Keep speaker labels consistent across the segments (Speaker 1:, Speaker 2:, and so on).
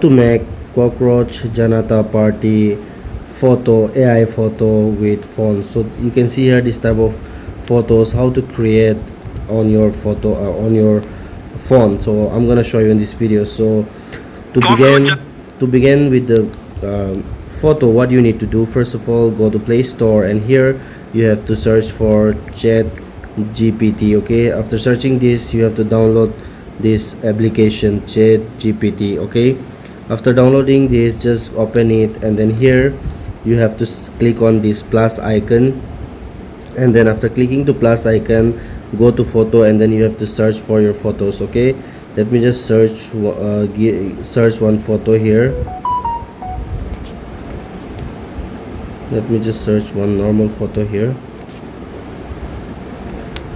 Speaker 1: To make cockroach Janata party photo, AI photo with font. So you can see here this type of photos, how to create on your photo, on your font. So I'm gonna show you in this video. So to begin with the photo, what you need to do, first of all, go to Play Store, and here you have to search for Chat GPT. Okay, after searching this, you have to download this application Chat GPT. Okay, after downloading this, just open it, and then here you have to click on this plus icon, and then after clicking to plus icon, go to photo, and then you have to search for your photos. Okay, let me just search one photo here. Let me just search one normal photo here.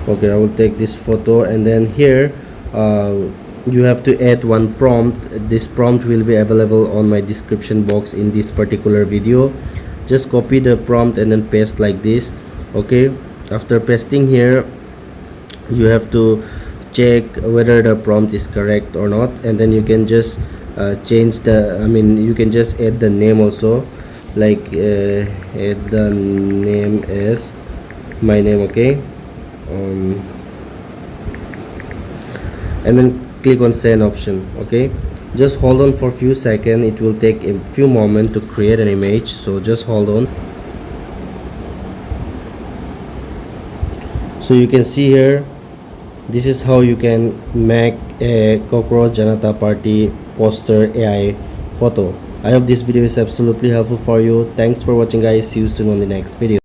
Speaker 1: Okay, I will take this photo, and then here you have to add one prompt. This prompt will be available on my description box in this particular video. Just copy the prompt and then paste like this. Okay, after pasting here, you have to check whether the prompt is correct or not, and then you can just change the, you can just add the name also, like add the name as my name. Okay, and then click on send option. Okay, just hold on for a few seconds. It will take a few moments to create an image, so just hold on. So you can see here, this is how you can make a cockroach Janata party poster AI photo. I hope this video is absolutely helpful for you. Thanks for watching, guys. See you soon on the next video.